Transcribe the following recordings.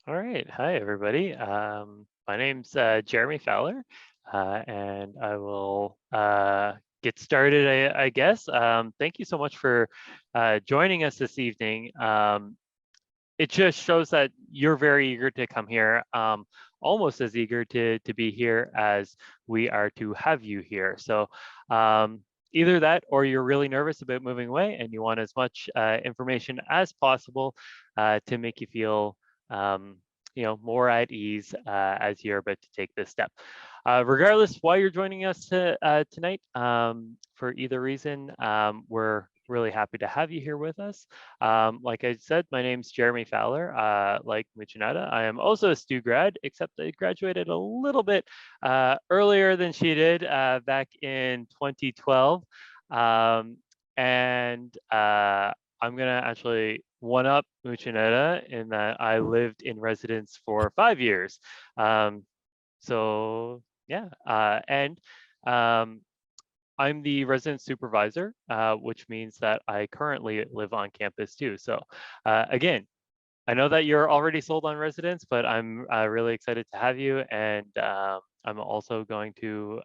All right. Hi, everybody. My name's Jeremy Fowler, and I will get started, I guess. Thank you so much for joining us this evening. It just shows that you're very eager to come here, almost as eager to be here as we are to have you here. So either that or you're really nervous about moving away and you want as much information as possible to make you feel more at ease as you're about to take this step. Regardless why you're joining us tonight, for either reason, we're really happy to have you here with us. Like I said, my name's Jeremy Fowler. Like Muchinetta, I am also a STU grad, except I graduated a little bit earlier than she did back in 2012. And I'm gonna actually one up Muchinetta in that I lived in residence for 5 years. So yeah, and I'm the resident supervisor, which means that I currently live on campus too. So again, I know that you're already sold on residence, but I'm really excited to have you. And I'm also going to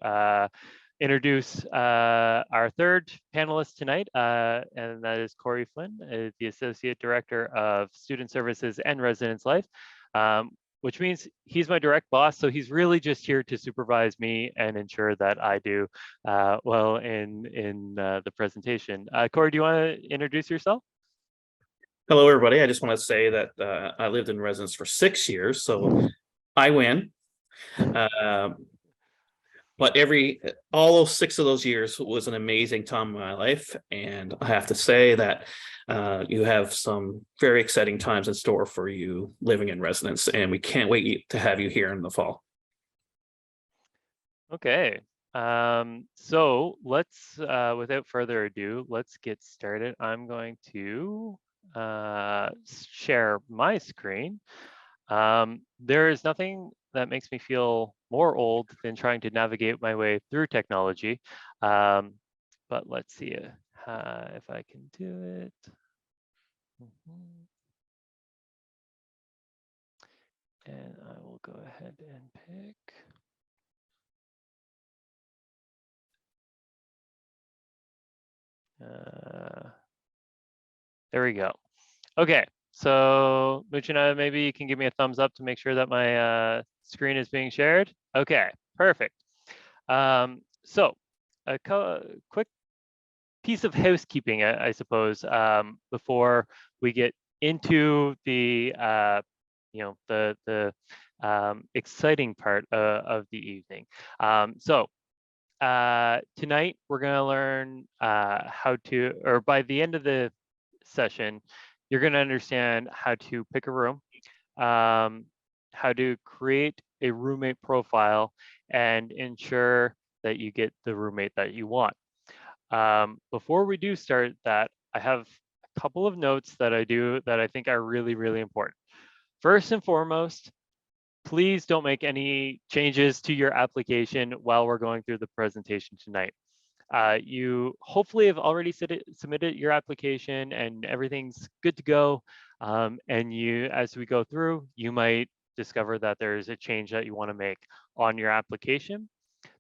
introduce our third panelist tonight, and that is Corey Flynn, the Associate Director of Student Services and Residence Life, which means he's my direct boss. So he's really just here to supervise me and ensure that I do well in the presentation. Corey, do you want to introduce yourself? Hello, everybody. I just want to say that I lived in residence for 6 years, so I win. But all those 6 of those years was an amazing time in my life, and I have to say that you have some very exciting times in store for you living in residence, and we can't wait to have you here in the fall. Okay. So let's, without further ado, let's get started. I'm going to share my screen. There is nothing that makes me feel more old than trying to navigate my way through technology. But let's see if I can do it. And I will go ahead and pick. There we go. Okay, so Muchina, maybe you can give me a thumbs up to make sure that my screen is being shared. Okay, perfect. So a quick piece of housekeeping, I suppose, before we get into the exciting part of the evening. Tonight we're going to learn how to, or by the end of the session, you're going to understand how to pick a room, how to create a roommate profile, and ensure that you get the roommate that you want. Before we do start that, I have a couple of notes that I think are really, really important. First and foremost, please don't make any changes to your application while we're going through the presentation tonight. You hopefully have already submitted your application and everything's good to go. And as we go through, you might discover that there's a change that you want to make on your application.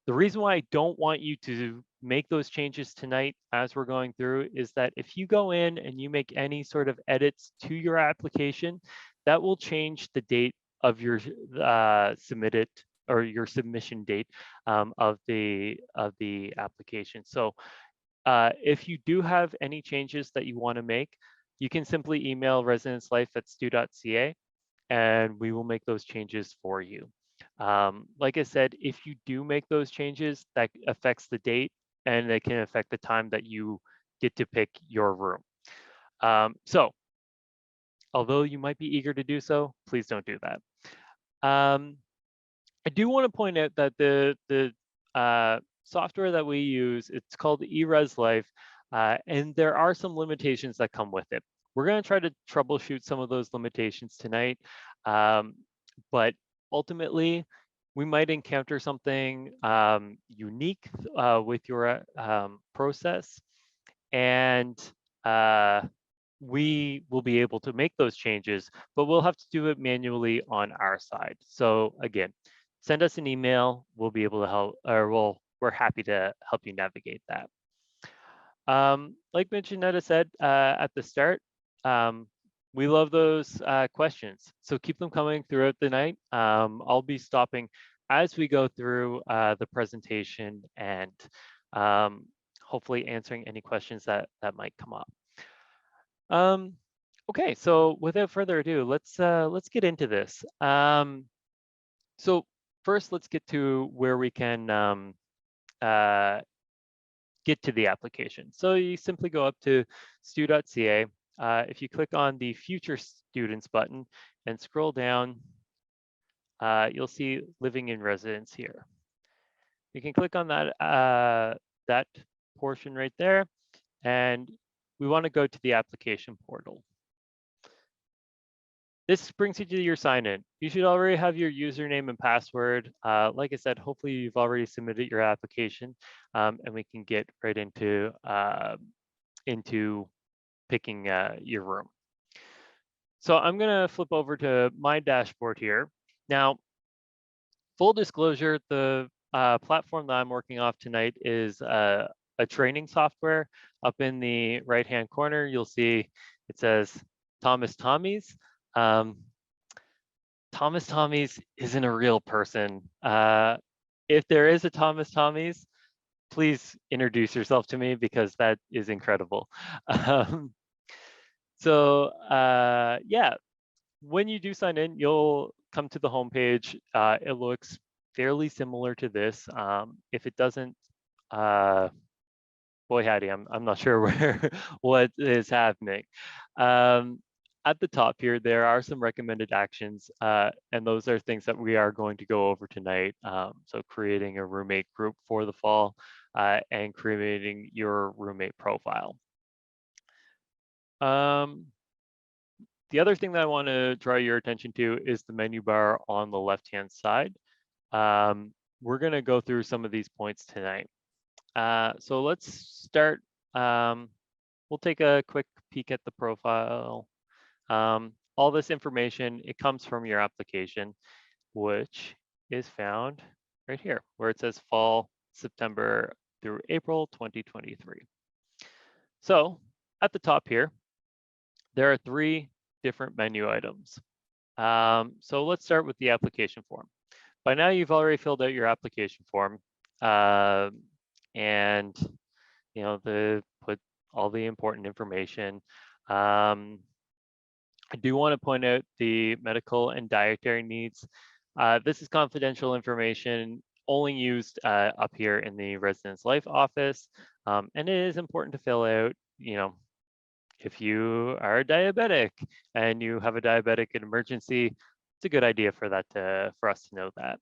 The reason why I don't want you to make those changes tonight as we're going through is that if you go in and you make any sort of edits to your application, that will change the date of your submitted or your submission date of the application. So if you do have any changes that you want to make, you can simply email residencelife@stu.ca and we will make those changes for you. Like I said, if you do make those changes, that affects the date and it can affect the time that you get to pick your room. So although you might be eager to do so, please don't do that. I do want to point out that the software that we use, it's called eResLife, and there are some limitations that come with it. We're going to try to troubleshoot some of those limitations tonight, but ultimately, we might encounter something unique with your process, and we will be able to make those changes, but we'll have to do it manually on our side. So again, send us an email. We'll be able to help, or we're happy to help you navigate that. Like Minchinetta said at the start, we love those questions. So keep them coming throughout the night. I'll be stopping as we go through the presentation and hopefully answering any questions that might come up. Okay, so without further ado, let's get into this. So first, let's get to where we can get to the application. So you simply go up to stu.ca. If you click on the Future Students button and scroll down, you'll see Living in Residence here. You can click on that portion right there, and we want to go to the application portal. This brings you to your sign-in. You should already have your username and password. Like I said, hopefully you've already submitted your application, and we can get right into picking your room. So I'm gonna flip over to my dashboard here. Now, full disclosure, the platform that I'm working off tonight is a training software. Up in the right-hand corner, you'll see it says Thomas Tommy's. Thomas Tommy's isn't a real person. If there is a Thomas Tommy's, please introduce yourself to me because that is incredible. Yeah, when you do sign in, you'll come to the homepage. It looks fairly similar to this. If it doesn't, boy howdy, I'm not sure where what is happening. At the top here, there are some recommended actions, and those are things that we are going to go over tonight. So creating a roommate group for the fall and creating your roommate profile. The other thing that I want to draw your attention to is the menu bar on the left-hand side. We're going to go through some of these points tonight. So let's start. We'll take a quick peek at the profile. All this information, it comes from your application, which is found right here, where it says fall, September through April 2023. So at the top here, there are 3 different menu items. So let's start with the application form. By now, you've already filled out your application form, and put all the important information. I do want to point out the medical and dietary needs. This is confidential information only used up here in the residence life office, and it is important to fill out. If you are diabetic and you have a diabetic emergency, it's a good idea for us to know that.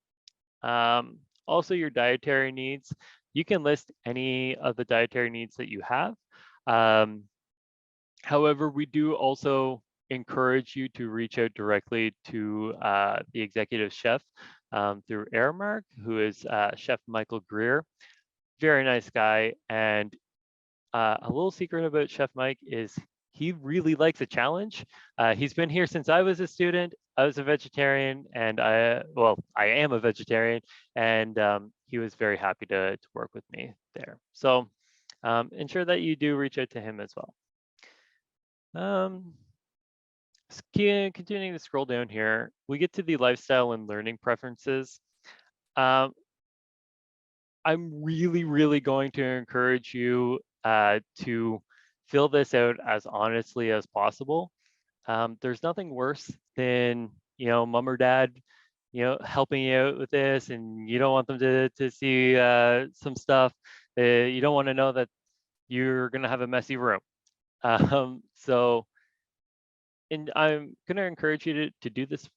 Also, your dietary needs. You can list any of the dietary needs that you have. However, we do also encourage you to reach out directly to the executive chef through Airmark, who is Chef Michael Greer. Very nice guy. And a little secret about Chef Mike is he really likes a challenge. He's been here since I was a student. I was a vegetarian, and I am a vegetarian, and he was very happy to work with me there. So ensure that you do reach out to him as well. Continuing to scroll down here, we get to the lifestyle and learning preferences. I'm really going to encourage you to fill this out as honestly as possible. There's nothing worse than mom or dad helping you out with this, and you don't want them to see some stuff. You don't want to know that you're gonna have a messy room. And I'm gonna encourage you to do this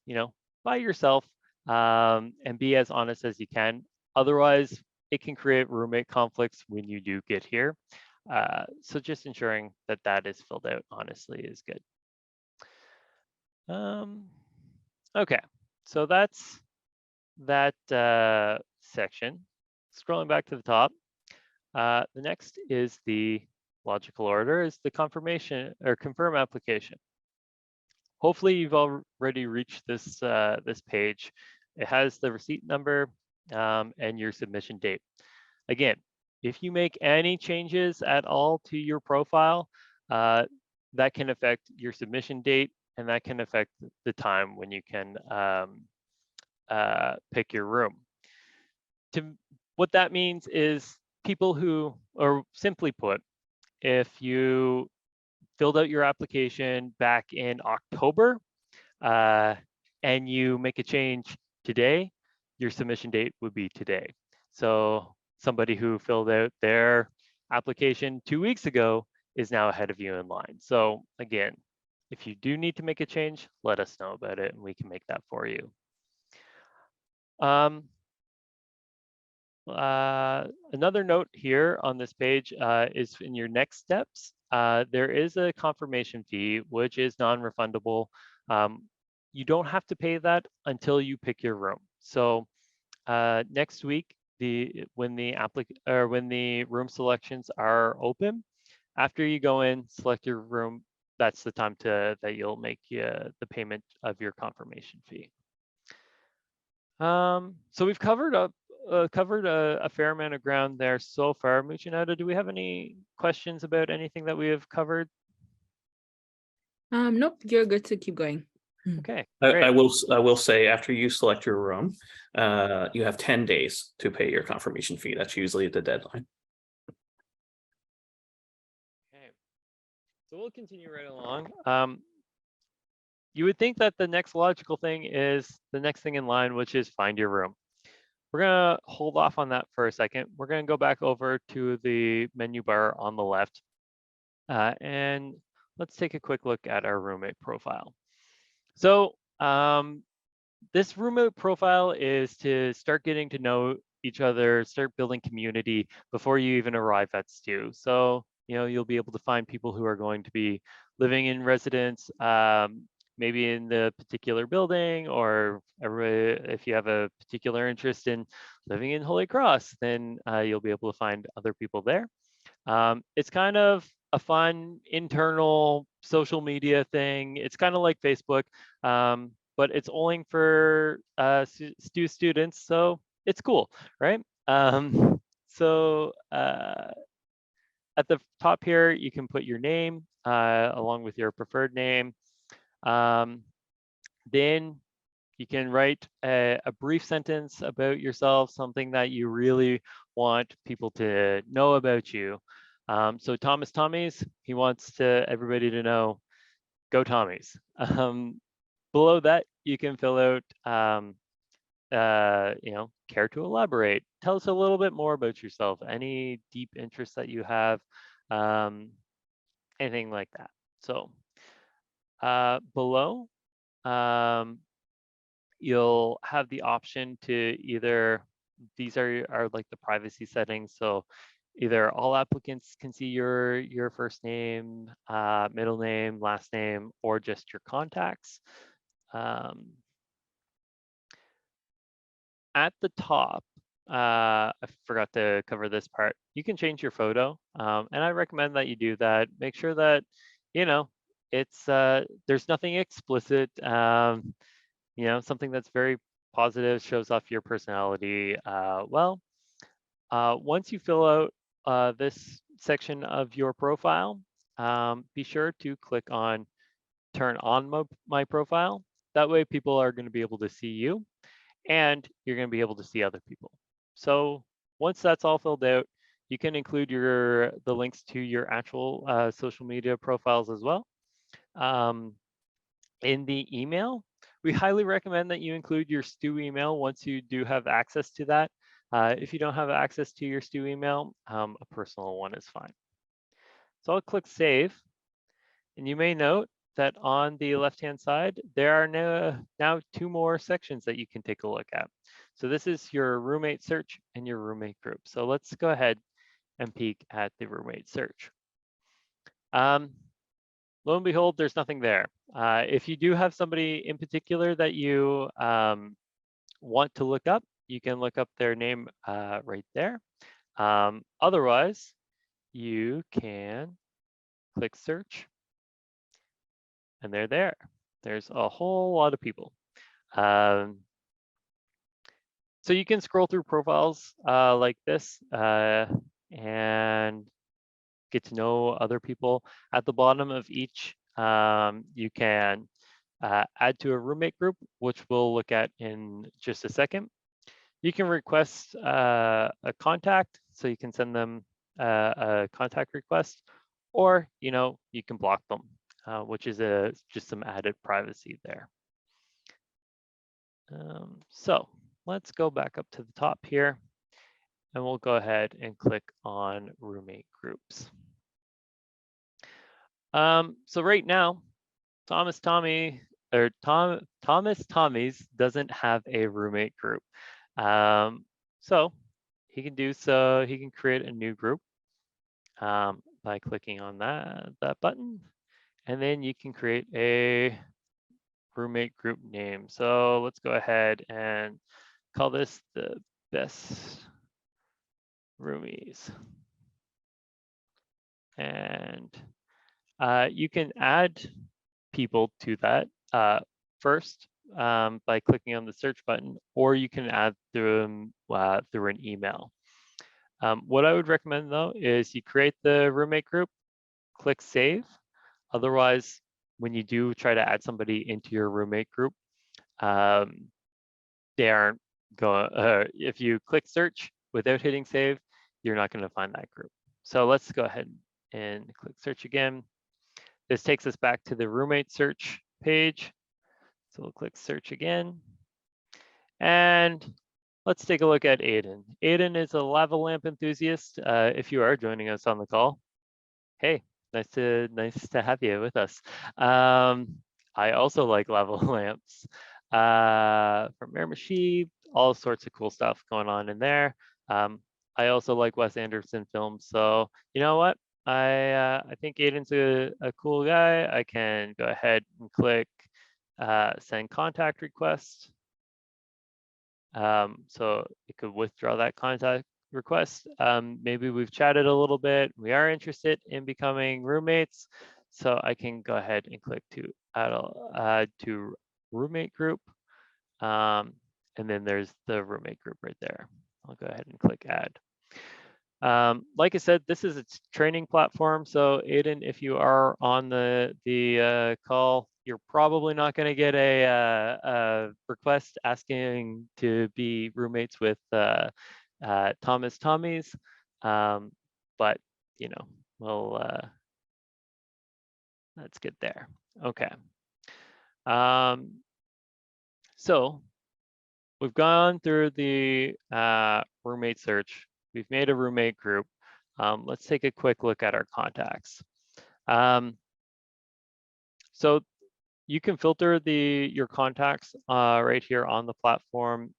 by yourself, and be as honest as you can. Otherwise, it can create roommate conflicts when you do get here. So just ensuring that is filled out honestly is good. Okay, so that's that section. Scrolling back to the top, the next is the logical order is the confirmation or confirm application. Hopefully you've already reached this, this page. It has the receipt number and your submission date. Again, if you make any changes at all to your profile, that can affect your submission date, and that can affect the time when you can pick your room. What that means is people who, or simply put, if you filled out your application back in October and you make a change today, your submission date would be today. So somebody who filled out their application 2 weeks ago is now ahead of you in line. So again, if you do need to make a change, let us know about it and we can make that for you. Another note here on this page is in your next steps, there is a confirmation fee, which is non-refundable. You don't have to pay that until you pick your room. So next week, when the room selections are open, after you go in, select your room, that's the time that you'll make the payment of your confirmation fee. So we've covered a fair amount of ground there so far. Muchinada, do we have any questions about anything that we have covered? Nope, you're good to keep going. Okay, I will say, after you select your room, you have 10 days to pay your confirmation fee. That's usually the deadline. Okay, so we'll continue right along. You would think that the next logical thing is the next thing in line, which is find your room. We're gonna hold off on that for a second. We're gonna go back over to the menu bar on the left, and let's take a quick look at our roommate profile. So this roommate profile is to start getting to know each other, start building community before you even arrive at STU. So, you know, you'll be able to find people who are going to be living in residence, maybe in the particular building, or if you have a particular interest in living in Holy Cross, then you'll be able to find other people there. It's kind of a fun internal social media thing. It's kind of like Facebook, but it's only for STU students, so it's cool, right? So at the top here, you can put your name along with your preferred name. Then you can write a brief sentence about yourself, something that you really want people to know about you. So Thomas Tommies, he wants everybody to know, go Tommies. Below that, you can fill out, you know, care to elaborate. Tell us a little bit more about yourself, any deep interests that you have, anything like that. So below, you'll have the option to either, these are like the privacy settings. So either all applicants can see your first name, middle name, last name, or just your contacts. At the top, I forgot to cover this part. You can change your photo, and I recommend that you do that. Make sure that, you know, it's there's nothing explicit. You know, something that's very positive, shows off your personality well. Once you fill out this section of your profile, be sure to click on turn on my profile. That way people are going to be able to see you and you're going to be able to see other people. So once that's all filled out, you can include the links to your actual social media profiles as well. In the email, we highly recommend that you include your STU email once you do have access to that. If you don't have access to your STU email, a personal one is fine. So I'll click save, and you may note that on the left-hand side, there are now 2 more sections that you can take a look at. So this is your roommate search and your roommate group. So let's go ahead and peek at the roommate search. Lo and behold, there's nothing there. If you do have somebody in particular that you want to look up, you can look up their name right there. Otherwise, you can click search, and they're there. There's a whole lot of people. So you can scroll through profiles like this and get to know other people. At the bottom of each, you can add to a roommate group, which we'll look at in just a second. You can request a contact, so you can send them a contact request, or you can block them, which is just some added privacy there. So let's go back up to the top here, and we'll go ahead and click on roommate groups. So right now, Thomas Tommy's doesn't have a roommate group. So he can create a new group by clicking on that button, and then you can create a roommate group name. So let's go ahead and call this the best roomies. And you can add people to that first by clicking on the search button, or you can add through an email. What I would recommend though is you create the roommate group, click save. Otherwise, when you do try to add somebody into your roommate group, they aren't going. If you click search without hitting save, you're not going to find that group. So let's go ahead and click search again. This takes us back to the roommate search page. So we'll click search again. And let's take a look at Aiden. Aiden is a lava lamp enthusiast. If you are joining us on the call, hey, nice to have you with us. I also like lava lamps. From Air Machine, all sorts of cool stuff going on in there. I also like Wes Anderson films. So you know what? I think Aiden's a cool guy. I can go ahead and click send contact request. So it could withdraw that contact request. Maybe we've chatted a little bit. We are interested in becoming roommates. So I can go ahead and click to add to roommate group. And then there's the roommate group right there. I'll go ahead and click add. Like I said, this is a training platform. So Aiden, if you are on the call, you're probably not going to get a request asking to be roommates with Thomas Tommy's, but we'll that's good there. Okay. So we've gone through the roommate search. We've made a roommate group. Let's take a quick look at our contacts. So you can filter your contacts right here on the platform,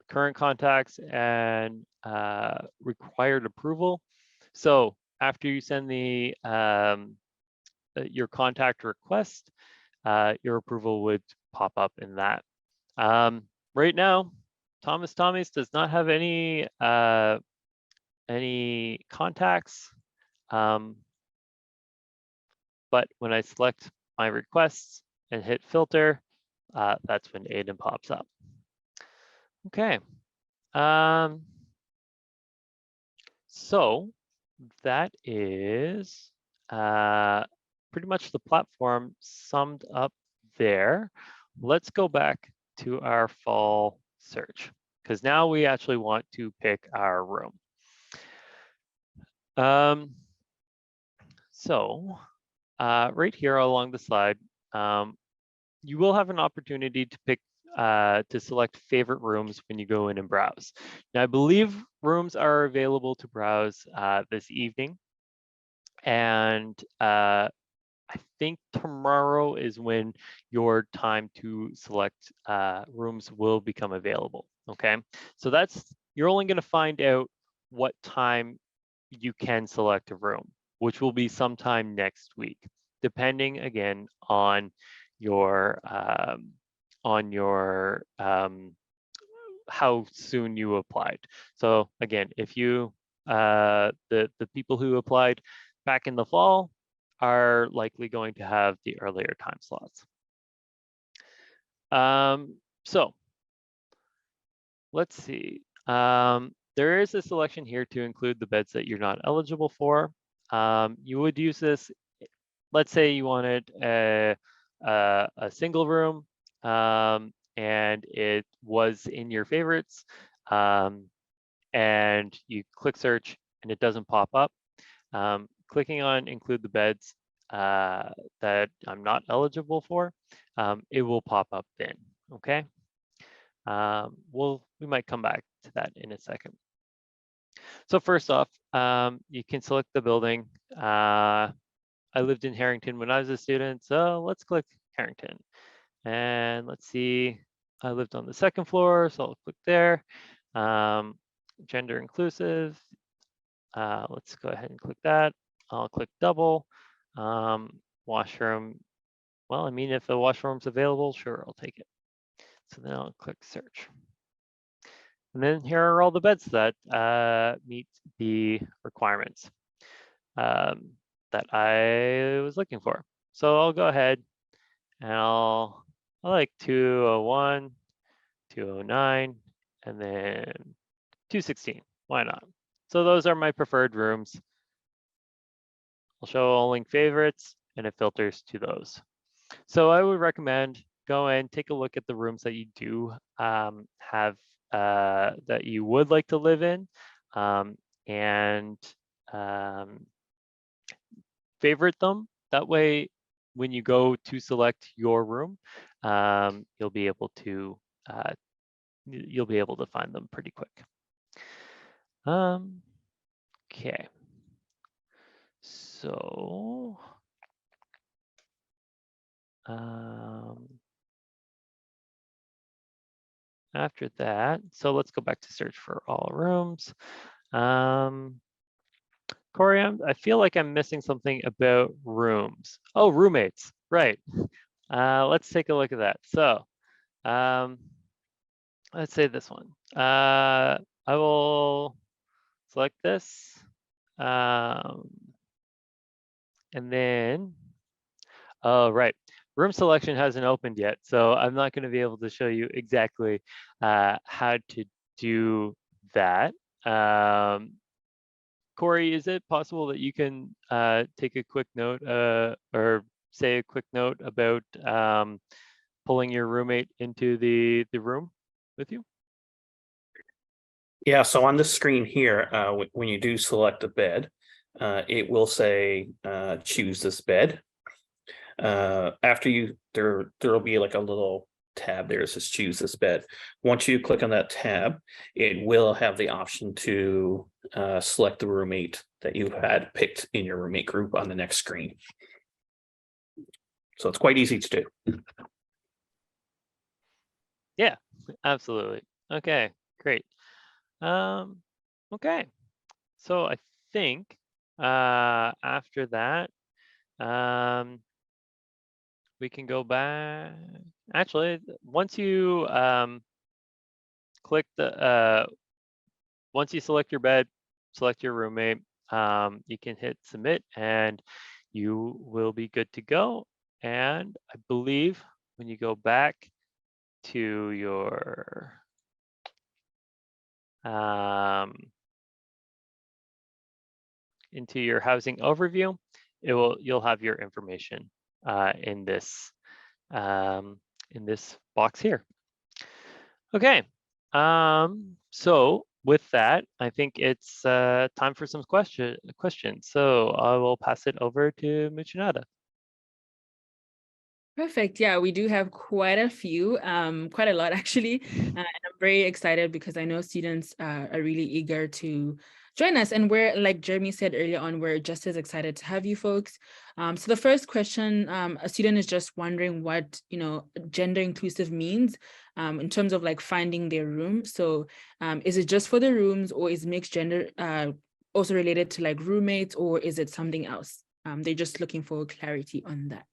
current contacts and required approval. So after you send your contact request, your approval would pop up in that. Right now, Thomas Tommy's does not have any contacts, but when I select my requests and hit filter, that's when Aiden pops up. Okay. So that is pretty much the platform summed up there. Let's go back to our fall search, because now we actually want to pick our room. So right here along the slide, you will have an opportunity to pick to select favorite rooms when you go in and browse. Now, I believe rooms are available to browse this evening, and I think tomorrow is when your time to select rooms will become available. Okay, so you're only going to find out what time you can select a room, which will be sometime next week, depending again on your how soon you applied. So again, if you the people who applied back in the fall are likely going to have the earlier time slots. So let's see. There is a selection here to include the beds that you're not eligible for. You would use this, let's say you wanted a single room and it was in your favorites, and you click search and it doesn't pop up. Clicking on include the beds that I'm not eligible for, it will pop up then, okay? We might come back to that in a second. So first off, you can select the building. I lived in Harrington when I was a student, so let's click Harrington. And let's see, I lived on the second floor, so I'll click there. Gender inclusive, let's go ahead and click that. I'll click double. Washroom, well, I mean, if the washroom's available, sure, I'll take it. So then I'll click search. And then here are all the beds that meet the requirements that I was looking for. So I'll go ahead and I like 201, 209, and then 216. Why not? So those are my preferred rooms. I'll show all link favorites and it filters to those. So I would recommend go and take a look at the rooms that you do have that you would like to live in, and favorite them. That way, when you go to select your room, you'll be able to find them pretty quick. Okay. So after that, so let's go back to search for all rooms. Corey, I feel like I'm missing something about rooms. Oh, roommates, right. Let's take a look at that. So let's say this one. I will select this. And then, oh, right. Room selection hasn't opened yet, so I'm not going to be able to show you exactly how to do that. Corey, is it possible that you can take a quick note or say a quick note about pulling your roommate into the room with you? Yeah, so on the screen here, when you do select a bed, it will say choose this bed. After you, there'll be like a little tab there that says choose this bed. Once you click on that tab, it will have the option to select the roommate that you had picked in your roommate group on the next screen. So it's quite easy to do. Yeah, absolutely. Okay, great. Okay, so I think after that, we can go back. Actually, once you click the, once you select your bed, select your roommate, you can hit submit and you will be good to go. And I believe when you go back to your into your housing overview, you'll have your information in this box here. Okay, so with that, I think it's time for some questions. So I will pass it over to Muchinada. Perfect. Yeah, we do have quite a few, quite a lot actually. And I'm very excited because I know students are really eager to join us. And we're, like Jeremy said earlier on, we're just as excited to have you folks. So the first question, a student is just wondering what, gender inclusive means in terms of like finding their room. So is it just for the rooms, or is mixed gender also related to like roommates, or is it something else? They're just looking for clarity on that.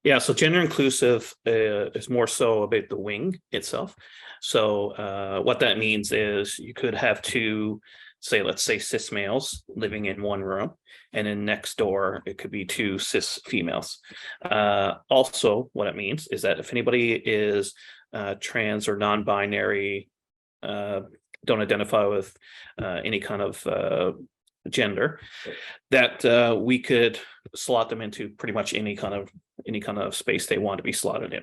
Yeah, so gender inclusive is more so about the wing itself. So what that means is you could have two let's say cis males living in one room, and then next door it could be 2 cis females. Also, what it means is that if anybody is trans or non-binary, don't identify with any kind of gender, that we could slot them into pretty much any kind of space they want to be slotted in.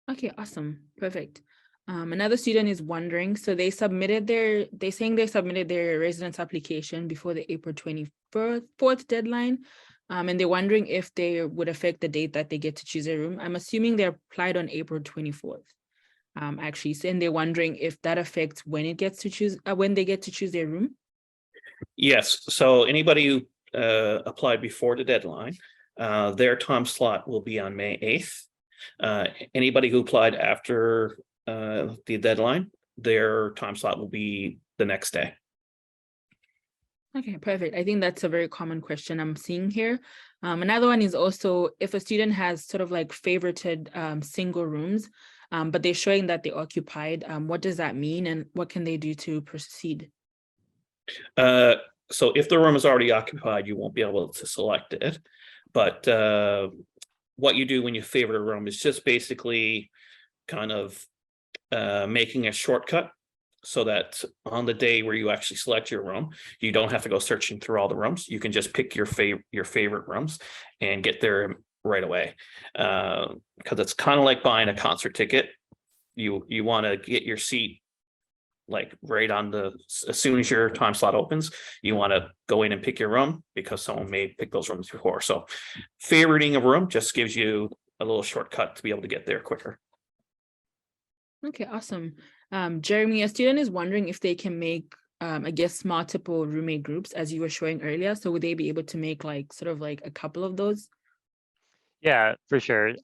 Okay, awesome. Perfect. Another student is wondering, so they're saying they submitted their residence application before the April 24th deadline. And they're wondering if they would affect the date that they get to choose a room. I'm assuming they applied on April 24th. Actually, and they're wondering if that affects when they get to choose their room. Yes, so anybody who applied before the deadline, their time slot will be on May 8th. Anybody who applied after the deadline, their time slot will be the next day. Okay, perfect. I think that's a very common question I'm seeing here. Another one is also if a student has sort of like favorited single rooms, but they're showing that they're occupied, what does that mean and what can they do to proceed? So if the room is already occupied, you won't be able to select it. But what you do when you favorite a room is just basically kind of making a shortcut so that on the day where you actually select your room, you don't have to go searching through all the rooms. You can just pick your favorite rooms and get there right away. Because it's kind of like buying a concert ticket. You want to get your seat like right on as soon as your time slot opens, you want to go in and pick your room because someone may pick those rooms before. So favoriting a room just gives you a little shortcut to be able to get there quicker. Okay, awesome. Jeremy, a student is wondering if they can make, I guess, multiple roommate groups as you were showing earlier. So would they be able to make like sort of like a couple of those? Yeah, for sure.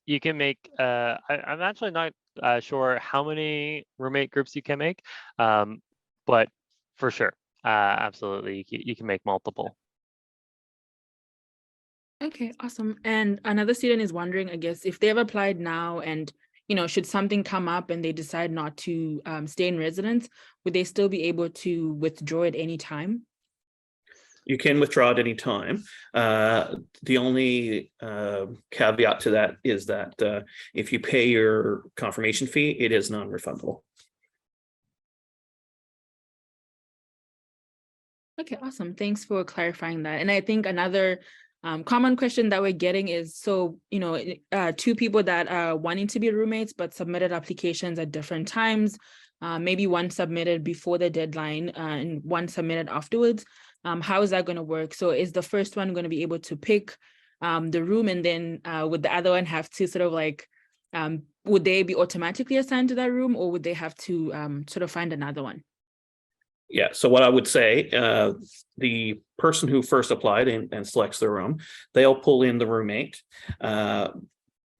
You can make, I'm actually not sure how many roommate groups you can make, but for sure, absolutely, you can make multiple. Okay, awesome. And another student is wondering, I guess, if they've applied now and, should something come up and they decide not to stay in residence, would they still be able to withdraw at any time? You can withdraw at any time. The only caveat to that is that if you pay your confirmation fee, it is non-refundable. Okay, awesome. Thanks for clarifying that. And I think another common question that we're getting is, so, 2 people that are wanting to be roommates but submitted applications at different times, maybe one submitted before the deadline and one submitted afterwards. How is that going to work? So is the first one going to be able to pick the room, and then would the other one have to sort of like, would they be automatically assigned to that room, or would they have to sort of find another one? Yeah, so what I would say, the person who first applied and selects the room, they'll pull in the roommate,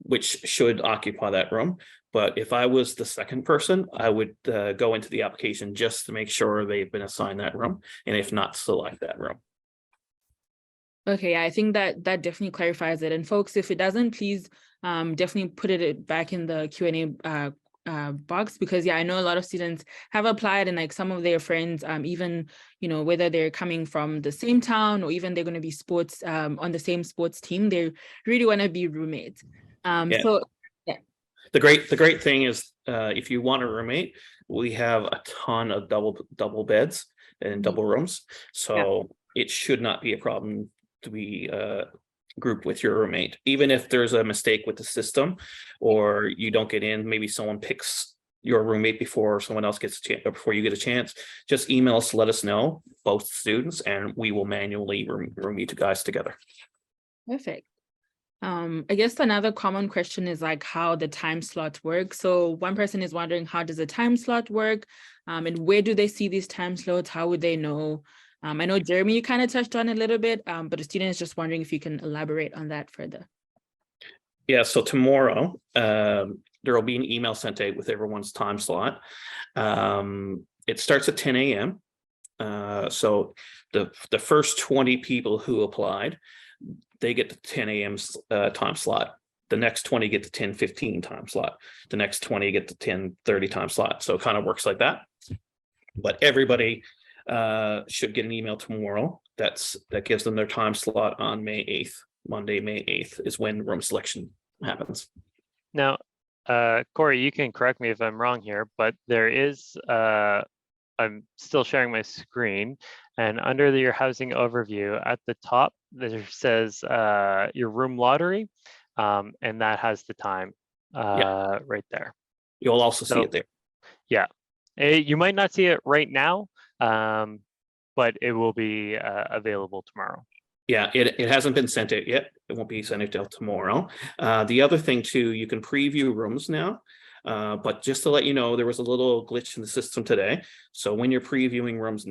which should occupy that room. But if I was the second person, I would go into the application just to make sure they've been assigned that room, and if not, select that room. Okay, yeah, I think that definitely clarifies it. And folks, if it doesn't, please definitely put it back in the Q&A box, because I know a lot of students have applied, and like some of their friends, even whether they're coming from the same town or even they're going to be sports on the same sports team, they really want to be roommates. So yeah. The great thing is if you want a roommate, we have a ton of double beds and double rooms, so it should not be a problem to be group with your roommate. Even if there's a mistake with the system or you don't get in, maybe someone picks your roommate before someone else gets a chance, or before you get a chance, just email us, let us know, both students, and we will manually room you two guys together. Perfect. I guess another common question is like how the time slots work. So one person is wondering, how does a time slot work? And where do they see these time slots? How would they know? I know, Jeremy, you kind of touched on it a little bit, but the student is just wondering if you can elaborate on that further. Yeah, so tomorrow, there will be an email sent out with everyone's time slot. It starts at 10 a.m. So the first 20 people who applied, they get the 10 a.m. Time slot. the next 20 get the 10-15 time slot. The next 20 get the 10-30 time slot. So it kind of works like that. But everybody should get an email tomorrow that gives them their time slot on May 8th. Monday, May 8th is when room selection happens. Now, Corey, you can correct me if I'm wrong here, but there is, I'm still sharing my screen, and under your housing overview at the top, there says your room lottery, and that has the time right there. You'll also see it there. Yeah, you might not see it right now, but it will be available tomorrow. Yeah, it hasn't been sent out yet. It won't be sent out till tomorrow. The other thing too, you can preview rooms now. But just to let you know, there was a little glitch in the system today. So when you're previewing rooms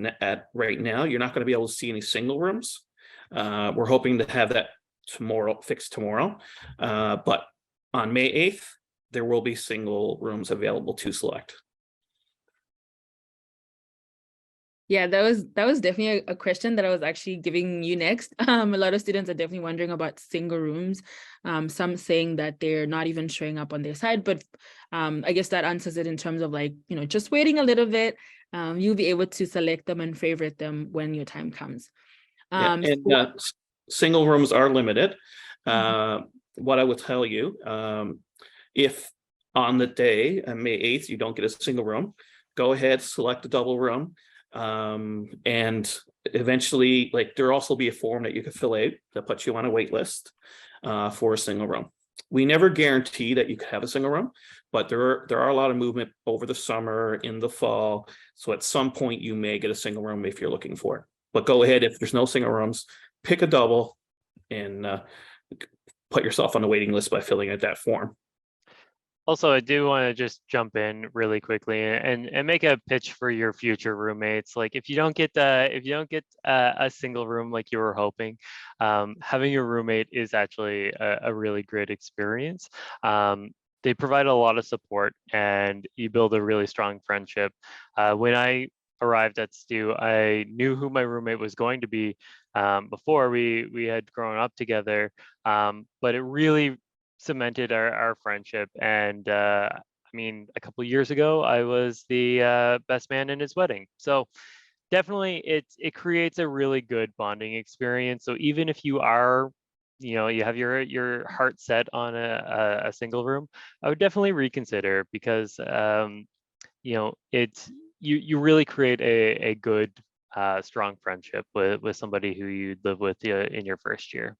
right now, you're not going to be able to see any single rooms. We're hoping to have that fixed tomorrow. But on May 8th, there will be single rooms available to select. Yeah, that was definitely a question that I was actually giving you next. A lot of students are definitely wondering about single rooms. Some saying that they're not even showing up on their side, but I guess that answers it in terms of like, you know, just waiting a little bit. You'll be able to select them and favorite them when your time comes. Single rooms are limited. What I would tell you, if on the day, May 8th, you don't get a single room, go ahead, select a double room. And eventually, like, there'll also be a form that you can fill out that puts you on a wait list for a single room. We never guarantee that you could have a single room, but there are a lot of movement over the summer, in the fall. So at some point you may get a single room if you're looking for it. But go ahead, if there's no single rooms, pick a double and put yourself on the waiting list by filling out that form. Also, I do want to just jump in really quickly and make a pitch for your future roommates. Like, if you don't get a single room like you were hoping, having a roommate is actually a really great experience. They provide a lot of support, and you build a really strong friendship. When I arrived at STU, I knew who my roommate was going to be before we had grown up together, but it really cemented our friendship. And I mean, a couple of years ago, I was the best man in his wedding. So definitely it creates a really good bonding experience. So even if you are, you know, you have your heart set on a single room, I would definitely reconsider, because you know, you really create a good strong friendship with somebody who you live with in your first year.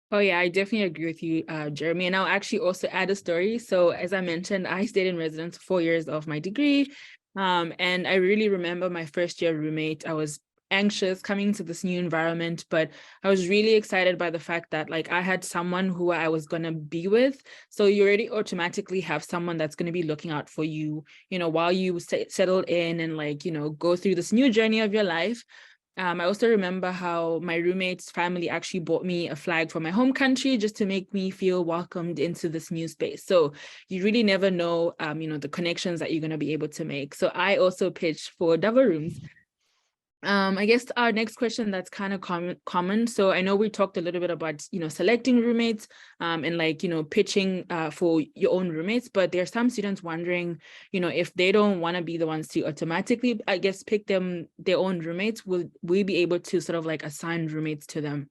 Oh yeah, I definitely agree with you, Jeremy. And I'll actually also add a story. So as I mentioned, I stayed in residence for 4 years of my degree. And I really remember my first year roommate. I was anxious coming to this new environment, but I was really excited by the fact that like I had someone who I was going to be with. So you already automatically have someone that's going to be looking out for you, you know, while you settle in and like, you know, go through this new journey of your life. I also remember how my roommate's family actually bought me a flag from my home country just to make me feel welcomed into this new space. So you really never know, you know, the connections that you're going to be able to make. So I also pitched for double rooms. I guess our next question that's kind of common. So I know we talked a little bit about, you know, selecting roommates and like, you know, pitching for your own roommates, but there are some students wondering, you know, if they don't want to be the ones to automatically, I guess, pick them their own roommates, will we be able to sort of like assign roommates to them?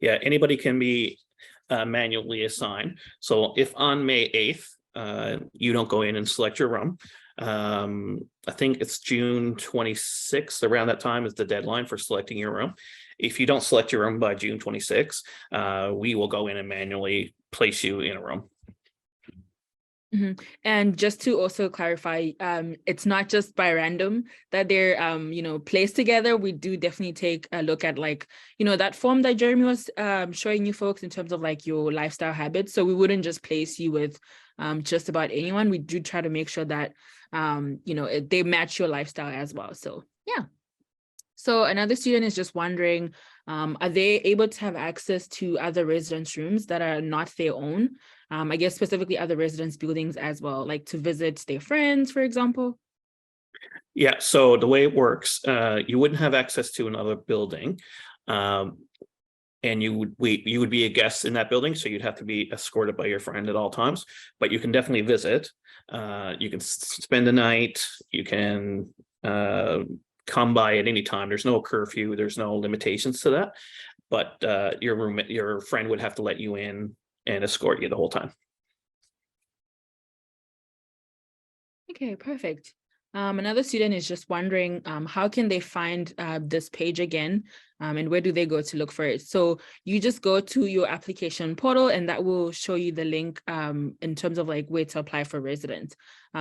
Yeah, anybody can be manually assigned. So if on May 8th, you don't go in and select your room, I think it's June 26th, around that time is the deadline for selecting your room. If you don't select your room by June 26th, we will go in and manually place you in a room. And just to also clarify, it's not just by random that they're, you know, placed together. We do definitely take a look at like, you know, that form that Jeremy was showing you folks in terms of like your lifestyle habits. So we wouldn't just place you with just about anyone. We do try to make sure that, you know, they match your lifestyle as well. So yeah. So another student is just wondering, are they able to have access to other residence rooms that are not their own? I guess specifically other residence buildings as well, like to visit their friends, for example? Yeah, so the way it works, you wouldn't have access to another building. And and you would be a guest in that building, so you'd have to be escorted by your friend at all times. But you can definitely visit. You can spend the night. You can come by at any time. There's no curfew. There's no limitations to that. But your friend would have to let you in and escort you the whole time. Okay, perfect. Another student is just wondering, how can they find this page again, and where do they go to look for it? So you just go to your application portal, and that will show you the link in terms of like where to apply for residence.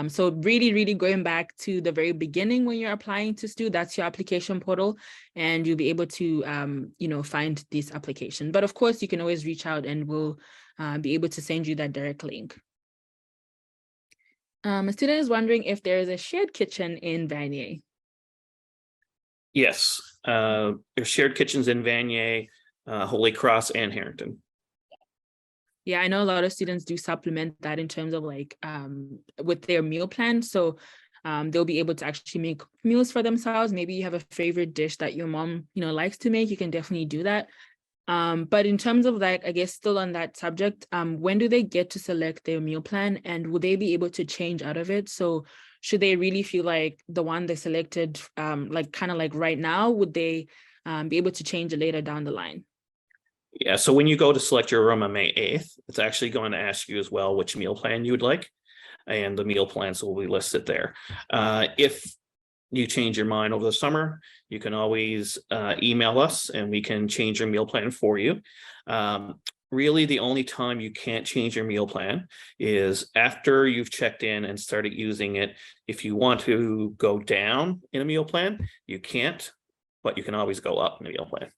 So really going back to the very beginning when you're applying to STU, that's your application portal, and you'll be able to find this application. But of course, you can always reach out, and we'll be able to send you that direct link. A student is wondering if there is a shared kitchen in Vanier. Yes, there's shared kitchens in Vanier, Holy Cross, and Harrington. Yeah, I know a lot of students do supplement that in terms of like with their meal plan. So they'll be able to actually make meals for themselves. Maybe you have a favorite dish that your mom, likes to make. You can definitely do that. But in terms of like, I guess still on that subject, when do they get to select their meal plan, and will they be able to change out of it? So should they really feel like the one they selected, like kind of like right now, would they be able to change it later down the line? Yeah, so when you go to select your room on May 8th, it's actually going to ask you as well which meal plan you would like, and the meal plans will be listed there. If you change your mind over the summer, you can always email us and we can change your meal plan for you. Really, the only time you can't change your meal plan is after you've checked in and started using it. If you want to go down in a meal plan, you can't, but you can always go up in a meal plan.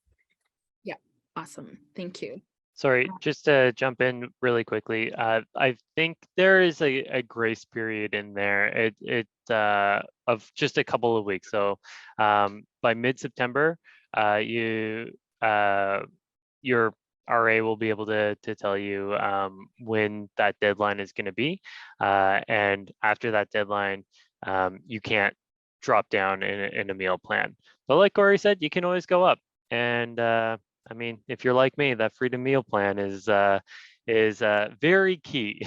Yeah, awesome. Thank you. Sorry, just to jump in really quickly. I think there is a grace period in there. Of just a couple of weeks. So by mid-September, your RA will be able to tell you when that deadline is going to be, and after that deadline, you can't drop down in a meal plan. But like Corey said, you can always go up. And I mean, if you're like me, that freedom meal plan is very key.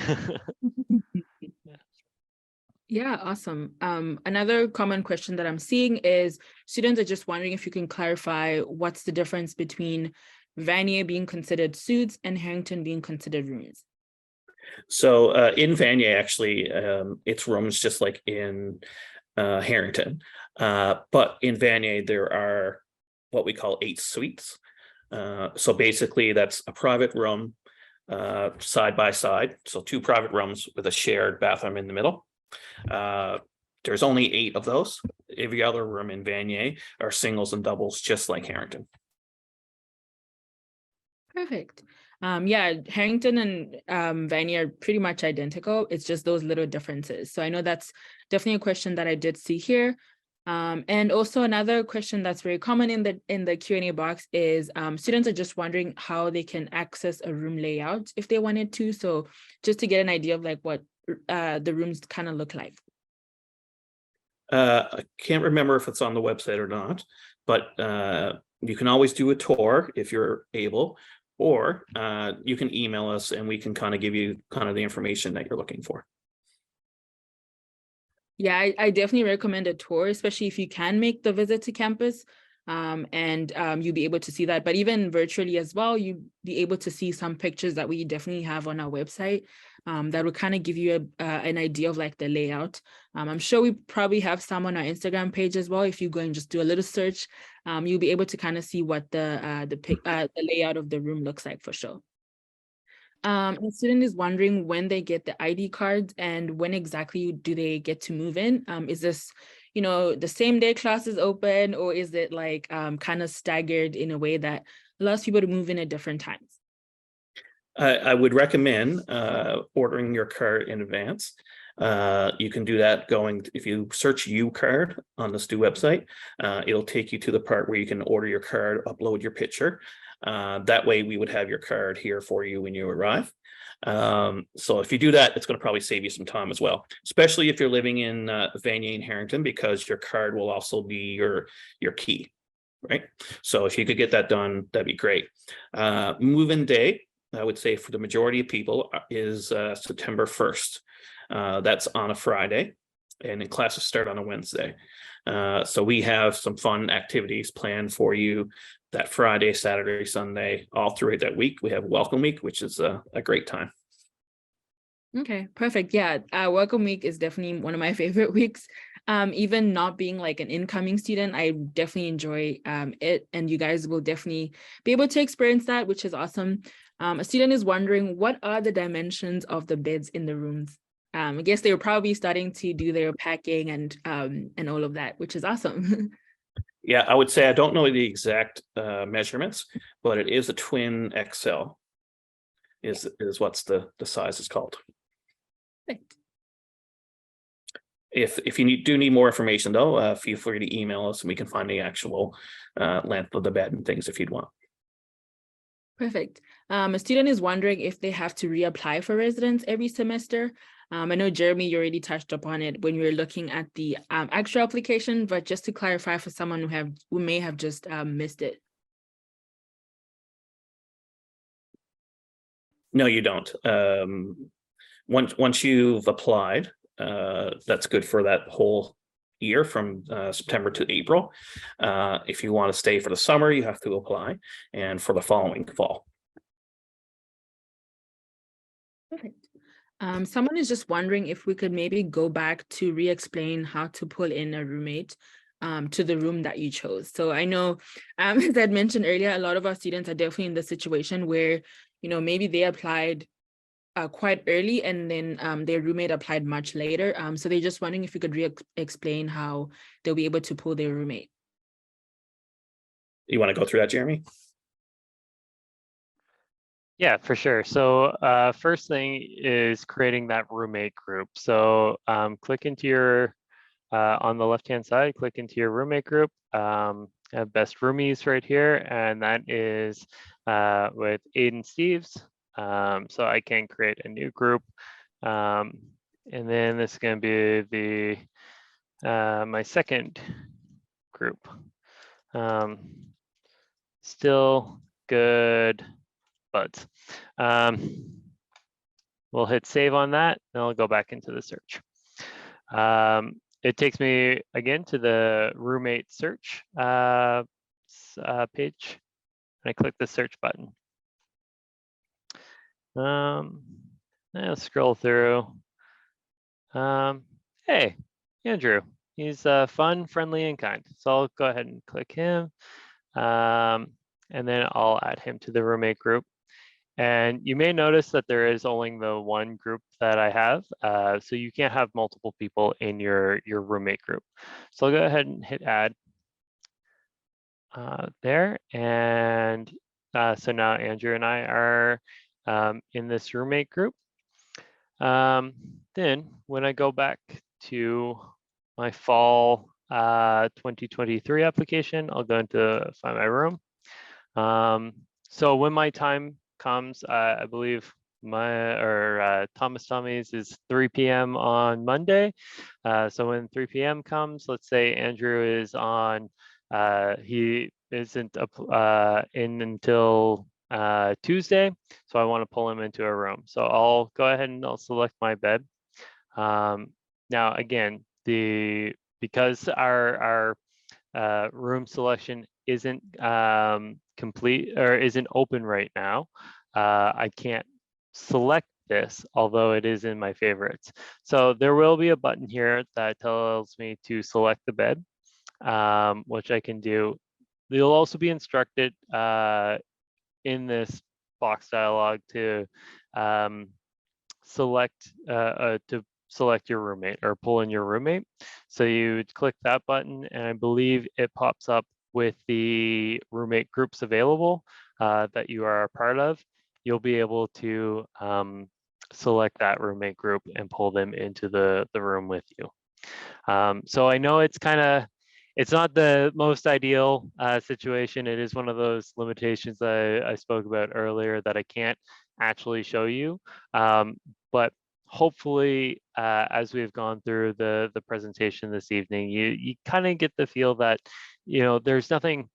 Yeah, awesome. Another common question that I'm seeing is students are just wondering if you can clarify what's the difference between Vanier being considered suites and Harrington being considered rooms. So in Vanier, actually, it's rooms just like in Harrington. But in Vanier, there are what we call 8 suites. So basically, that's a private room side by side. So 2 private rooms with a shared bathroom in the middle. There's only 8 of those. Every other room in Vanier are singles and doubles, just like Harrington. Perfect. Yeah, Harrington and Vanier are pretty much identical. It's just those little differences. So I know that's definitely a question that I did see here. And also another question that's very common in the Q&A box is students are just wondering how they can access a room layout if they wanted to. So just to get an idea of like what the rooms kind of look like. I can't remember if it's on the website or not, but you can always do a tour if you're able, or you can email us and we can kind of give you kind of the information that you're looking for. Yeah, I definitely recommend a tour, especially if you can make the visit to campus, and you'll be able to see that. But even virtually as well, you'll be able to see some pictures that we definitely have on our website that will kind of give you an idea of like the layout. I'm sure we probably have some on our Instagram page as well. If you go and just do a little search, you'll be able to kind of see what the layout of the room looks like for sure. A student is wondering when they get the ID cards and when exactly do they get to move in? Is this, the same day classes open, or is it like kind of staggered in a way that allows people to move in at different times? I would recommend ordering your card in advance. You can do that if you search U card on the STU website, it'll take you to the part where you can order your card, upload your picture. That way we would have your card here for you when you arrive. So if you do that, it's going to probably save you some time as well, especially if you're living in Vanier and Harrington, because your card will also be your key. right? So if you could get that done, that'd be great. Move-in day, I would say for the majority of people is September 1st. That's on a Friday, and the classes start on a Wednesday. So we have some fun activities planned for you that Friday, Saturday, Sunday, all throughout that week. We have Welcome Week, which is a great time. Okay, perfect. Yeah, Welcome Week is definitely one of my favorite weeks. Even not being like an incoming student, I definitely enjoy it, and you guys will definitely be able to experience that, which is awesome. A student is wondering, what are the dimensions of the beds in the rooms? I guess they were probably starting to do their packing and all of that, which is awesome. Yeah, I would say I don't know the exact measurements, but it is a twin XL. Is what's the size is called. Perfect. If you do need more information though, feel free to email us and we can find the actual length of the bed and things if you'd want. Perfect. A student is wondering if they have to reapply for residence every semester. I know, Jeremy, you already touched upon it when we were looking at the actual application, but just to clarify for someone who may have just missed it. No, you don't. Once you've applied, that's good for that whole year from September to April. If you want to stay for the summer, you have to apply, and for the following fall. Perfect. Someone is just wondering if we could maybe go back to re-explain how to pull in a roommate to the room that you chose. So I know, as I'd mentioned earlier, a lot of our students are definitely in the situation where, maybe they applied quite early and then their roommate applied much later. So they're just wondering if you could explain how they'll be able to pull their roommate. You want to go through that, Jeremy? Yeah, for sure. So first thing is creating that roommate group. So click into your, on the left-hand side, click into your roommate group. Have best roomies right here, and that is with Aiden Steves. So I can create a new group. And then this is going to be the my second group. Still good, but we'll hit save on that, and I'll go back into the search. It takes me again to the roommate search page, and I click the search button. I'll scroll through. Hey, Andrew, he's fun, friendly, and kind. So I'll go ahead and click him, and then I'll add him to the roommate group. And you may notice that there is only the one group that I have, so you can't have multiple people in your roommate group. So I'll go ahead and hit add there, and so now Andrew and I are in this roommate group. Then when I go back to my fall 2023 application, I'll go into find my room. So when my time comes, I believe Thomas Tommy's is 3 p.m. on Monday. So when 3 p.m. comes, let's say Andrew is on, he isn't in until Tuesday, so I want to pull him into a room. So I'll go ahead and I'll select my bed. Now again, because our room selection isn't complete or isn't open right now, I can't select this, although it is in my favorites. So there will be a button here that tells me to select the bed, which I can do. You'll also be instructed in this box dialog to select your roommate or pull in your roommate. So you would click that button, and I believe it pops up with the roommate groups available that you are a part of. You'll be able to select that roommate group and pull them into the room with you. So I know it's not the most ideal situation. It is one of those limitations I spoke about earlier that I can't actually show you. But hopefully, as we've gone through the presentation this evening, you kind of get the feel that, there's nothing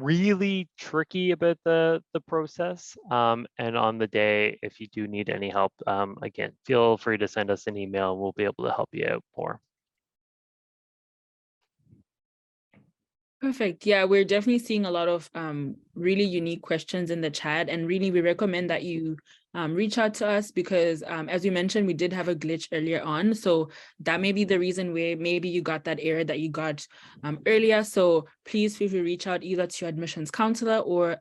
really tricky about the process. And on the day, if you do need any help, again, feel free to send us an email. We'll be able to help you out more. Perfect. Yeah, we're definitely seeing a lot of really unique questions in the chat, and really we recommend that you reach out to us because as we mentioned, we did have a glitch earlier on. So that may be the reason where maybe you got that error that you got earlier. So please feel free to reach out either to your admissions counselor or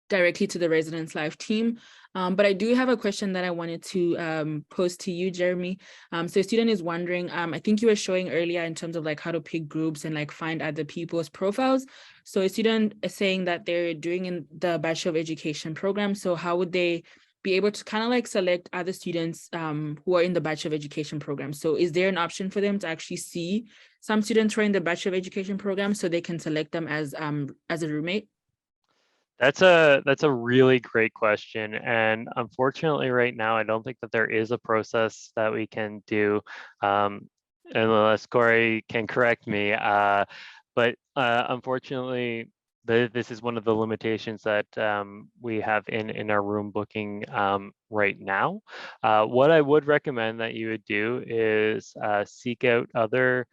directly to the Residence Life team. But I do have a question that I wanted to pose to you, Jeremy. So a student is wondering, I think you were showing earlier in terms of like how to pick groups and like find other people's profiles. So a student is saying that they're doing in the Bachelor of Education program. So how would they be able to kind of like select other students who are in the Bachelor of Education program? So is there an option for them to actually see some students who are in the Bachelor of Education program so they can select them as a roommate? That's a really great question. And unfortunately, right now, I don't think that there is a process that we can do, unless Corey can correct me. But unfortunately, this is one of the limitations that we have in our room booking right now. What I would recommend that you would do is seek out other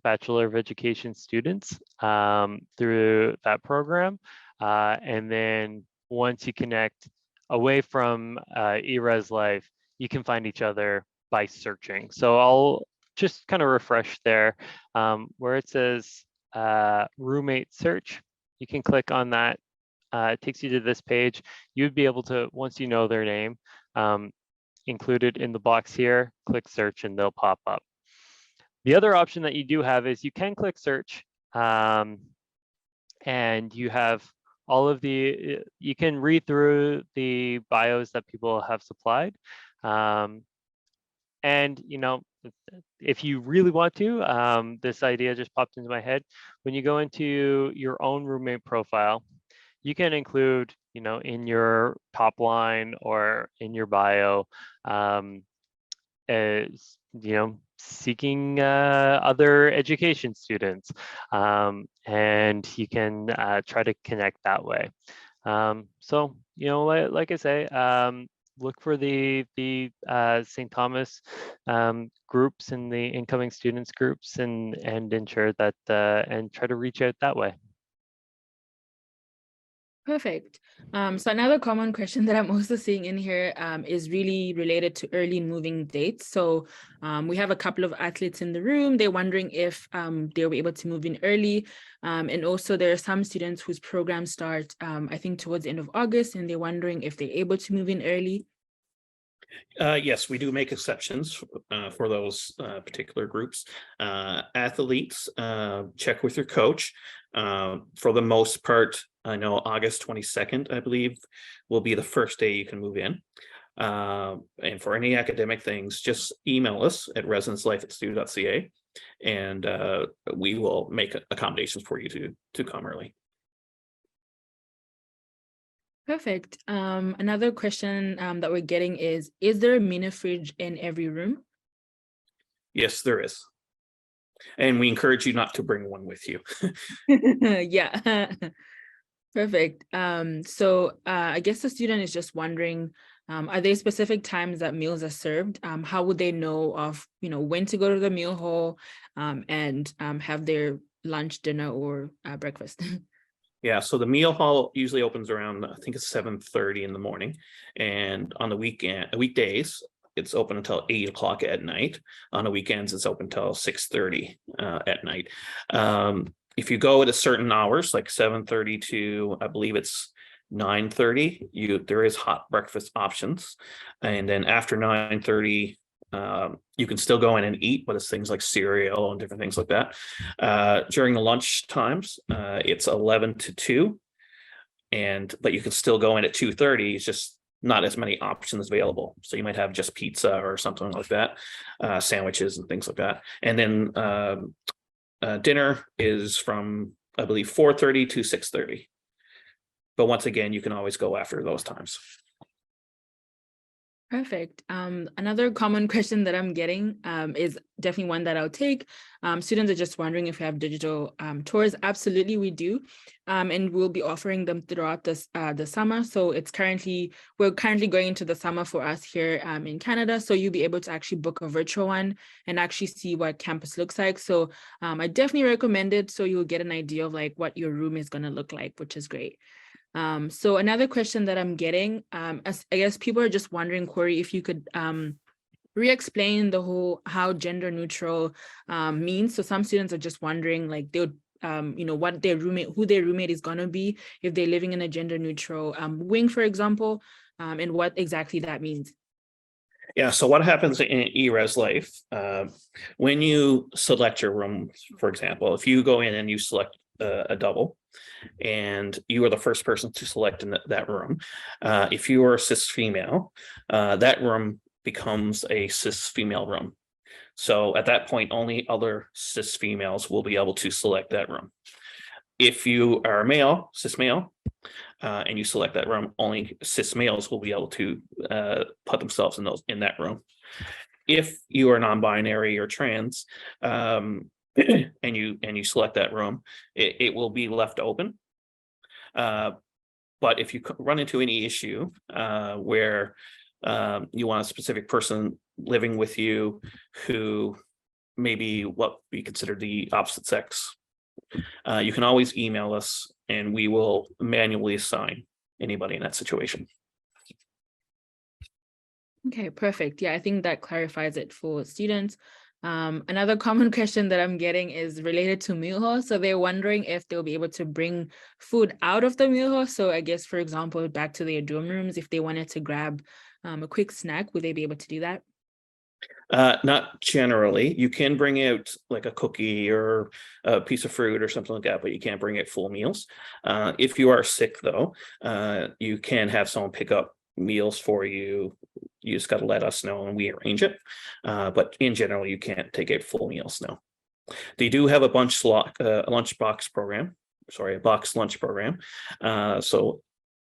Bachelor of Education students through that program. And then once you connect away from eRes Life, you can find each other by searching. So I'll just kind of refresh there where it says roommate search. You can click on that. It takes you to this page. You'd be able to, once you know their name, include it in the box here, click search, and they'll pop up. The other option that you do have is you can click search, and you have all of you can read through the bios that people have supplied. And, you know, if you really want to, this idea just popped into my head. When you go into your own roommate profile, you can include, you know, in your top line or in your bio, as, you know, seeking other education students, and you can try to connect that way. So, you know, like I say, look for the St. Thomas groups and the incoming students groups, and ensure that and try to reach out that way. Perfect. So another common question that I'm also seeing in here is really related to early moving dates. So we have a couple of athletes in the room. They're wondering if they'll be able to move in early. And also there are some students whose programs start, I think, towards the end of August, and they're wondering if they're able to move in early. Yes, we do make exceptions for those particular groups. Athletes, check with your coach. For the most part, I know August 22nd, I believe, will be the first day you can move in. And for any academic things, just email us at residencelife@stu.ca, and we will make accommodations for you to come early. Perfect. Another question that we're getting is there a mini fridge in every room? Yes, there is. And we encourage you not to bring one with you. Yeah. Perfect. So I guess the student is just wondering, are there specific times that meals are served? How would they know of, you know, when to go to the meal hall and have their lunch, dinner, or breakfast? Yeah, so the meal hall usually opens around, I think it's 7:30 in the morning, and on the weekdays, it's open until 8 o'clock at night. On the weekends, it's open until 6:30 at night. If you go at certain hours, like 7:30 to, I believe it's 9:30, there is hot breakfast options, and then after 9:30. You can still go in and eat, but it's things like cereal and different things like that. During the lunch times, it's 11 to 2, but you can still go in at 2:30. It's just not as many options available. So you might have just pizza or something like that, sandwiches and things like that. And then dinner is from, I believe, 4:30 to 6:30. But once again, you can always go after those times. Perfect. Another common question that I'm getting is definitely one that I'll take. Students are just wondering if we have digital tours. Absolutely, we do. And we'll be offering them throughout the summer. So we're currently going into the summer for us here in Canada. So you'll be able to actually book a virtual one and actually see what campus looks like. So I definitely recommend it. So you'll get an idea of like what your room is going to look like, which is great. So another question that I'm getting, as I guess people are just wondering, Corey, if you could re-explain the whole how gender neutral means. So some students are just wondering, like they would, what who their roommate is gonna be if they're living in a gender neutral wing, for example, and what exactly that means. Yeah, so what happens in ERES life, when you select your room, for example, if you go in and you select a double, and you are the first person to select in that room, if you are a cis female, that room becomes a cis female room. So at that point, only other cis females will be able to select that room. If you are a male, cis male, and you select that room, only cis males will be able to put themselves in that room. If you are non-binary or trans, and you select that room, it will be left open. But if you run into any issue where you want a specific person living with you who maybe what we consider the opposite sex, you can always email us and we will manually assign anybody in that situation. Okay, perfect. Yeah, I think that clarifies it for students. Another common question that I'm getting is related to meal hall. So they're wondering if they'll be able to bring food out of the meal hall. So I guess, for example, back to their dorm rooms, if they wanted to grab a quick snack, would they be able to do that? Not generally. You can bring out like a cookie or a piece of fruit or something like that, but you can't bring out full meals. If you are sick, though, you can have someone pick up meals for you. You just got to let us know and we arrange it. But in general, you can't take out full meals now. They do have a lunchbox program. Sorry, a box lunch program. So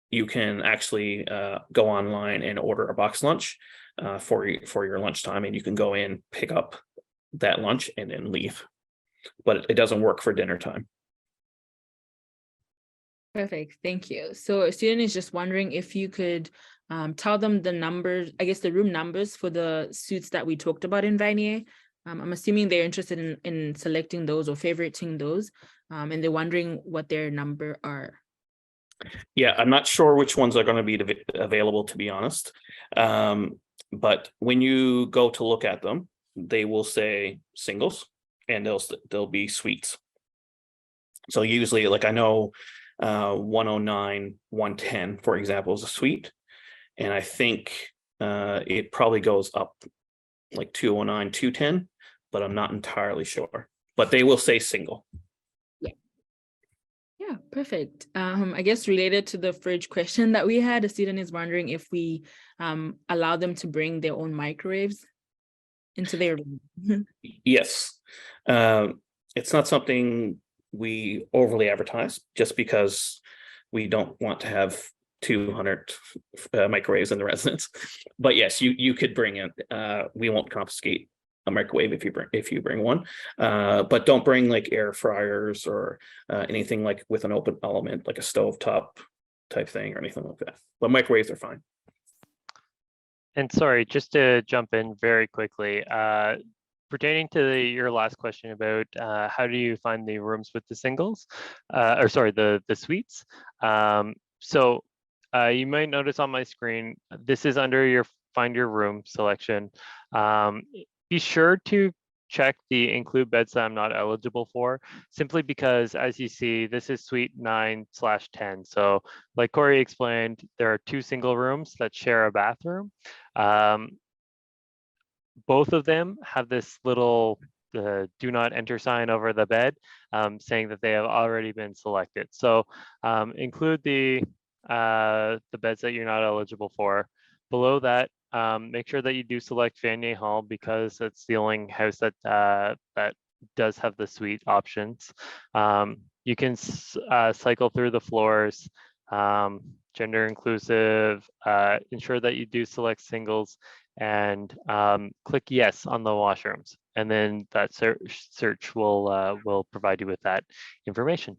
you can actually go online and order a box lunch for your lunchtime, and you can go in, pick up that lunch, and then leave. But it doesn't work for dinner time. Perfect, thank you. So a student is just wondering if you could tell them the numbers, I guess the room numbers for the suites that we talked about in Vanier. I'm assuming they're interested in selecting those or favoriting those, and they're wondering what their number are. Yeah, I'm not sure which ones are going to be available, to be honest. But when you go to look at them, they will say singles and they'll be suites. So usually, like I know 109, 110, for example, is a suite. And I think it probably goes up like 209, 210, but I'm not entirely sure. But they will say single. Yeah, perfect. I guess related to the fridge question that we had, a student is wondering if we allow them to bring their own microwaves into their room. Yes. It's not something we overly advertise just because we don't want to have 200 microwaves in the residence. But yes, you could bring it. We won't confiscate a microwave if you bring one, but don't bring like air fryers or anything like with an open element like a stovetop type thing or anything like that. But microwaves are fine. And sorry, just to jump in very quickly, pertaining to your last question about how do you find the rooms with the singles, or sorry, the suites. So you might notice on my screen, this is under your find your room selection. Be sure to check the include beds that I'm not eligible for, simply because as you see, this is suite 9/10. So like Corey explained, there are 2 single rooms that share a bathroom. Both of them have this little do not enter sign over the bed, saying that they have already been selected. So include the beds that you're not eligible for. Below that, make sure that you do select Vanier Hall because it's the only house that that does have the suite options. You can cycle through the floors. gender inclusive, ensure that you do select singles, and click yes on the washrooms. And then that search will provide you with that information.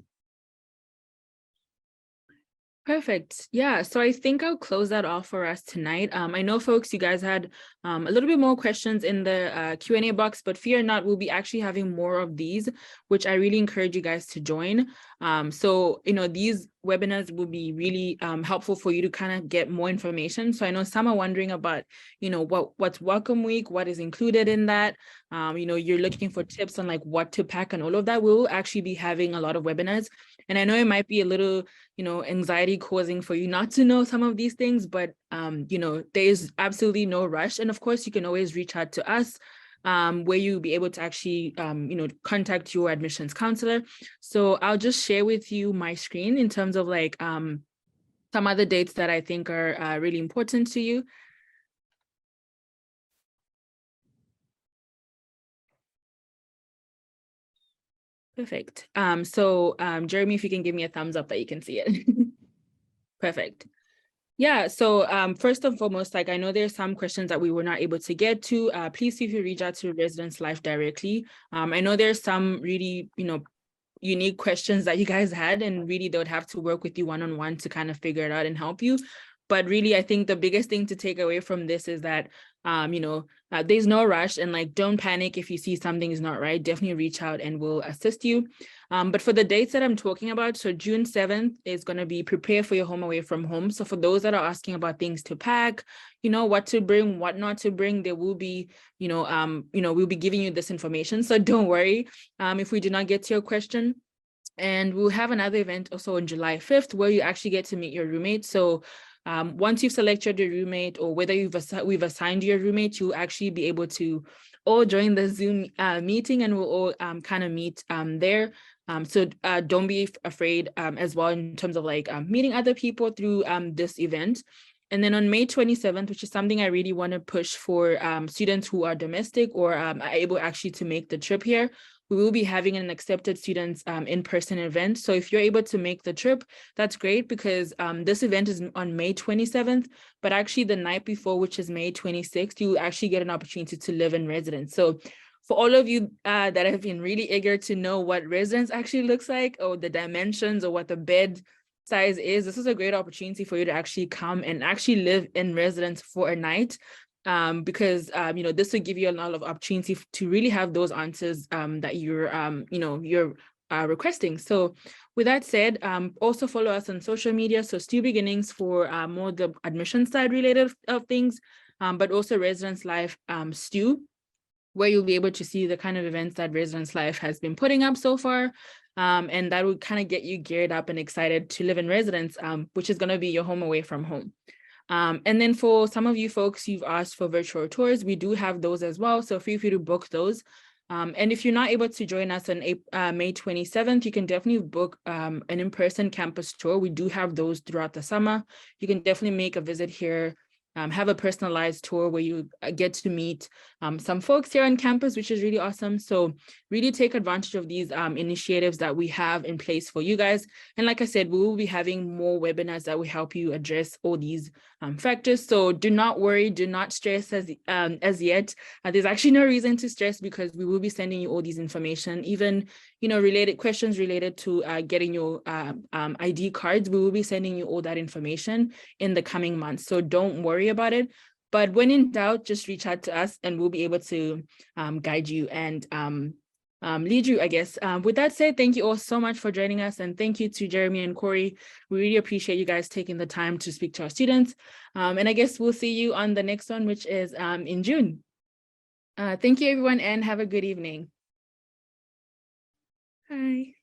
Perfect. Yeah, so I think I'll close that off for us tonight. I know, folks, you guys had a little bit more questions in the Q&A box, but fear not, we'll be actually having more of these, which I really encourage you guys to join. So, these webinars will be really helpful for you to kind of get more information. So I know some are wondering about, what's Welcome Week, what is included in that. You're looking for tips on like what to pack and all of that. We'll actually be having a lot of webinars. And I know it might be a little, anxiety causing for you not to know some of these things, but, there is absolutely no rush. And of course, you can always reach out to us where you'll be able to actually, contact your admissions counselor. So I'll just share with you my screen in terms of like some other dates that I think are really important to you. Perfect. Jeremy, if you can give me a thumbs up that you can see it. Perfect. Yeah, so first and foremost, like I know there's some questions that we were not able to get to. Please see if you reach out to Residence Life directly. I know there's some really, unique questions that you guys had, and really they would have to work with you one-on-one to kind of figure it out and help you. But really, I think the biggest thing to take away from this is that, there's no rush, and like, don't panic if you see something is not right. Definitely reach out and we'll assist you. But for the dates that I'm talking about, so June 7th is going to be prepare for your home away from home. So for those that are asking about things to pack, what to bring, what not to bring, there will be, we'll be giving you this information. So don't worry if we do not get to your question. And we'll have another event also on July 5th where you actually get to meet your roommate. So once you've selected your roommate, or whether we've assigned your roommate, you'll actually be able to all join the Zoom meeting, and we'll all kind of meet there. So don't be afraid as well in terms of like meeting other people through this event. And then on May 27th, which is something I really want to push for students who are domestic or are able actually to make the trip here, we will be having an accepted students in-person event. So if you're able to make the trip, that's great, because this event is on May 27th, but actually the night before, which is May 26th, you actually get an opportunity to live in residence. So for all of you that have been really eager to know what residence actually looks like, or the dimensions, or what the bed size is, this is a great opportunity for you to actually come and actually live in residence for a night. Because this will give you a lot of opportunity to really have those answers that you're requesting. So with that said, also follow us on social media. So STU Beginnings for more the admission side related of things, but also Residence Life STU, where you'll be able to see the kind of events that Residence Life has been putting up so far. And that will kind of get you geared up and excited to live in residence, which is going to be your home away from home. And then for some of you folks, you've asked for virtual tours. We do have those as well, so feel free to book those. And if you're not able to join us on May 27th, you can definitely book an in-person campus tour. We do have those throughout the summer. You can definitely make a visit here, have a personalized tour where you get to meet some folks here on campus, which is really awesome. So really take advantage of these initiatives that we have in place for you guys. And like I said, we will be having more webinars that will help you address all these factors. So do not worry, do not stress as yet. There's actually no reason to stress, because we will be sending you all these information, even related questions related to getting your ID cards. We will be sending you all that information in the coming months. So don't worry about it. But when in doubt, just reach out to us and we'll be able to guide you and lead you, I guess. With that said, thank you all so much for joining us, and thank you to Jeremy and Corey. We really appreciate you guys taking the time to speak to our students. And I guess we'll see you on the next one, which is in June. Thank you, everyone, and have a good evening. Bye.